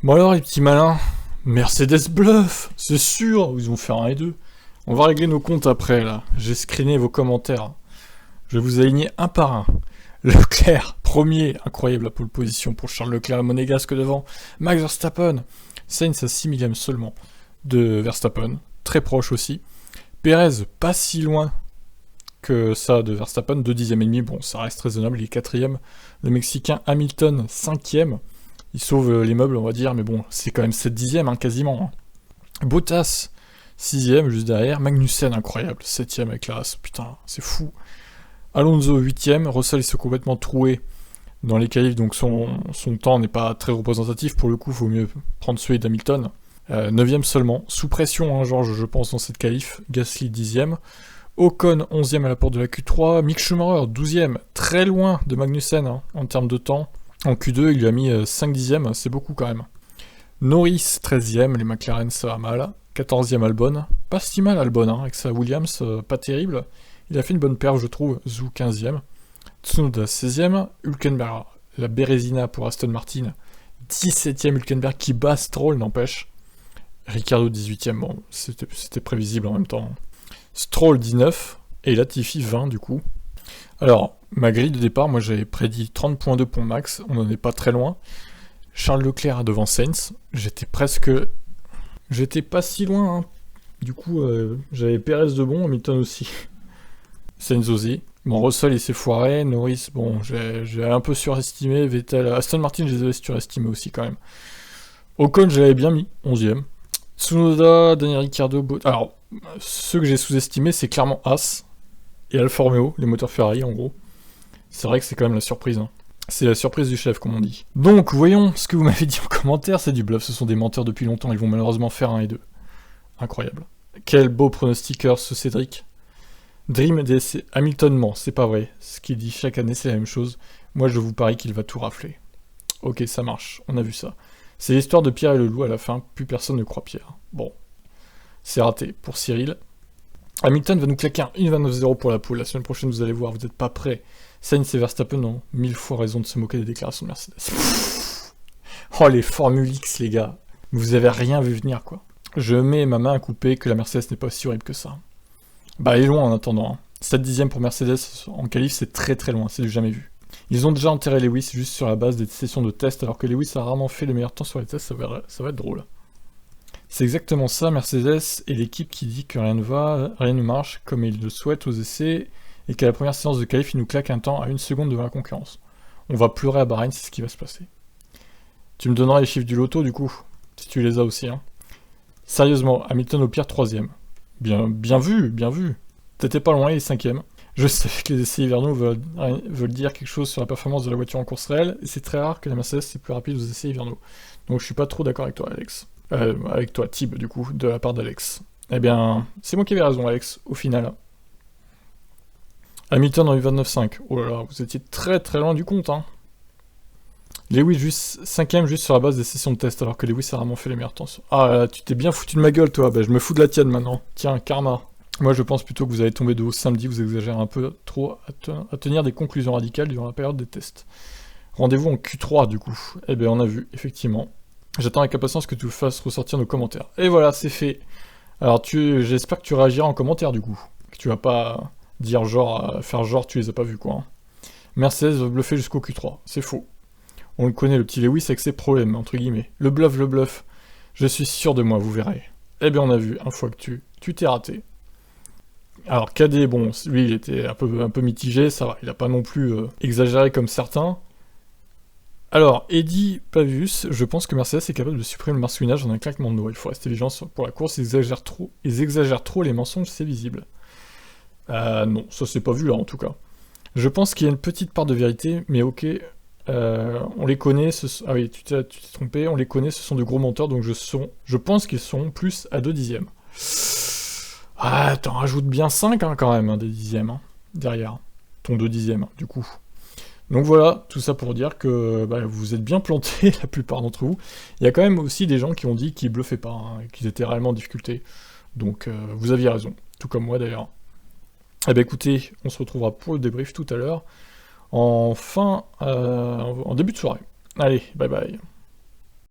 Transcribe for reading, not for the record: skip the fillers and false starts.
Bon alors les petits malins, Mercedes bluff, c'est sûr, ils vont faire 1 et 2. On va régler nos comptes après là, j'ai screené vos commentaires. Je vais vous aligner un par un. Leclerc, premier, incroyable la pole position pour Charles Leclerc et monégasque devant. Max Verstappen, Sainz à 6 millièmes seulement de Verstappen, très proche aussi. Perez, pas si loin que ça de Verstappen, 2 dixièmes et demi, bon ça reste raisonnable, il est 4ème. Le Mexicain Hamilton, 5ème. Il sauve les meubles, on va dire, mais bon, c'est quand même 7 dixièmes, hein, quasiment. Hein. Bottas, 6ème, juste derrière. Magnussen, incroyable, 7ème avec la race, putain, c'est fou. Alonso, 8ème. Russell, il s'est complètement troué dans les qualifs, donc son temps n'est pas très représentatif. Pour le coup, il faut mieux prendre celui d'Hamilton. 9ème seulement. Sous pression, hein, Georges, je pense, dans cette qualif. Gasly, 10ème. Ocon, 11ème à la porte de la Q3. Mick Schumacher, 12ème. Très loin de Magnussen, hein, en termes de temps. En Q2, il lui a mis 5 dixièmes, c'est beaucoup quand même. Norris, 13ème, les McLaren, ça va mal. 14ème Albon, pas si mal Albon, hein, avec sa Williams, pas terrible. Il a fait une bonne perf, je trouve. Zhou, 15ème. Tsunoda, 16ème. Hülkenberg, la Bérésina pour Aston Martin. 17ème Hülkenberg qui bat Stroll, n'empêche. Ricciardo, 18ème, bon, c'était prévisible en même temps. Stroll, 19. Et Latifi, 20 du coup. Alors, ma grille de départ, moi j'avais prédit 30.2 pour Max, on n'en est pas très loin. Charles Leclerc devant Sainz, j'étais pas si loin, hein. Du coup, j'avais Perez de bon, Hamilton aussi. Sainz aussi. Bon, Russell il s'est foiré, Norris, bon, j'ai un peu surestimé, Vettel, Aston Martin, je les avais surestimés aussi quand même. Ocon, je l'avais bien mis, 11ème. Tsunoda, Daniel Ricciardo, alors, ceux que j'ai sous-estimés, c'est clairement As et Alfa Romeo, les moteurs Ferrari en gros. C'est vrai que c'est quand même la surprise. Hein. C'est la surprise du chef, comme on dit. Donc, voyons ce que vous m'avez dit en commentaire, c'est du bluff, ce sont des menteurs depuis longtemps, ils vont malheureusement faire 1 et 2. Incroyable. Quel beau pronostiqueur ce Cédric. Dream DSC, Hamilton ment, c'est pas vrai. Ce qu'il dit chaque année, c'est la même chose. Moi, je vous parie qu'il va tout rafler. Ok, ça marche, on a vu ça. C'est l'histoire de Pierre et le loup à la fin, plus personne ne croit Pierre. Bon, c'est raté pour Cyril. Hamilton va nous claquer un 1,29-0 pour la poule. La semaine prochaine, vous allez voir, vous n'êtes pas prêts. Sainz et Verstappen ont 1000 fois raison de se moquer des déclarations de Mercedes. Oh, les Formule X, les gars. Vous avez rien vu venir, quoi. Je mets ma main à couper que la Mercedes n'est pas si horrible que ça. Bah, elle est loin en attendant. Hein. 7 dixièmes pour Mercedes en qualif, c'est très très loin, c'est du jamais vu. Ils ont déjà enterré Lewis juste sur la base des sessions de test, alors que Lewis a rarement fait le meilleur temps sur les tests, ça va être drôle. C'est exactement ça, Mercedes et l'équipe qui dit que rien ne va, rien ne marche comme ils le souhaitent aux essais, et qu'à la première séance de qualif, ils nous claquent un temps à 1 seconde devant la concurrence. On va pleurer à Bahreïn, c'est ce qui va se passer. Tu me donneras les chiffres du loto, du coup, si tu les as aussi, hein. Sérieusement, Hamilton au pire 3ème. Bien vu. T'étais pas loin, il est 5ème. Je sais que les essais hivernaux veulent dire quelque chose sur la performance de la voiture en course réelle, et c'est très rare que la Mercedes soit plus rapide aux essais hivernaux. Donc je suis pas trop d'accord avec toi, Alex. Avec toi, Tib, du coup, de la part d'Alex. Eh bien, c'est moi qui avais raison, Alex, au final. Hamilton en U29.5. Oh là là, vous étiez très très loin du compte, hein. Lewis juste 5ème juste sur la base des sessions de test, alors que Lewis a vraiment fait les meilleurs temps. Ah là, tu t'es bien foutu de ma gueule, toi. Bah, je me fous de la tienne maintenant. Tiens, karma. Moi, je pense plutôt que vous allez tomber de haut samedi, vous exagérez un peu trop à tenir des conclusions radicales durant la période des tests. Rendez-vous en Q3, du coup. Eh bien, on a vu, effectivement. J'attends avec impatience que tu fasses ressortir nos commentaires. Et voilà, c'est fait. Alors, j'espère que tu réagiras en commentaire, du coup. Que tu vas pas dire genre, faire genre tu les as pas vus, quoi. Hein. Mercedes va bluffer jusqu'au Q3. C'est faux. On le connaît, le petit Lewis, avec ses problèmes, entre guillemets. Le bluff. Je suis sûr de moi, vous verrez. Eh bien, on a vu, une fois que tu t'es raté. Alors, KD, bon, lui, il était un peu mitigé, ça va. Il a pas non plus exagéré comme certains. Alors, Eddie Pavius, je pense que Mercedes est capable de supprimer le marsouinage en un claquement de doigts. Il faut rester vigilant pour la course, ils exagèrent trop les mensonges, c'est visible. Non, ça s'est pas vu là en tout cas. Je pense qu'il y a une petite part de vérité, mais ok, on les connaît, ah oui, tu t'es trompé, on les connaît, ce sont de gros menteurs, donc je pense qu'ils sont plus à 2 dixièmes. Ah, t'en rajoutes bien 5 hein, quand même, hein, des dixièmes, hein, derrière. Ton 2 dixièmes, du coup. Donc voilà, tout ça pour dire que bah, vous êtes bien plantés, la plupart d'entre vous. Il y a quand même aussi des gens qui ont dit qu'ils bluffaient pas, hein, qu'ils étaient réellement en difficulté. Donc vous aviez raison, tout comme moi d'ailleurs. Eh bien écoutez, on se retrouvera pour le débrief tout à l'heure, en début de soirée. Allez, bye bye.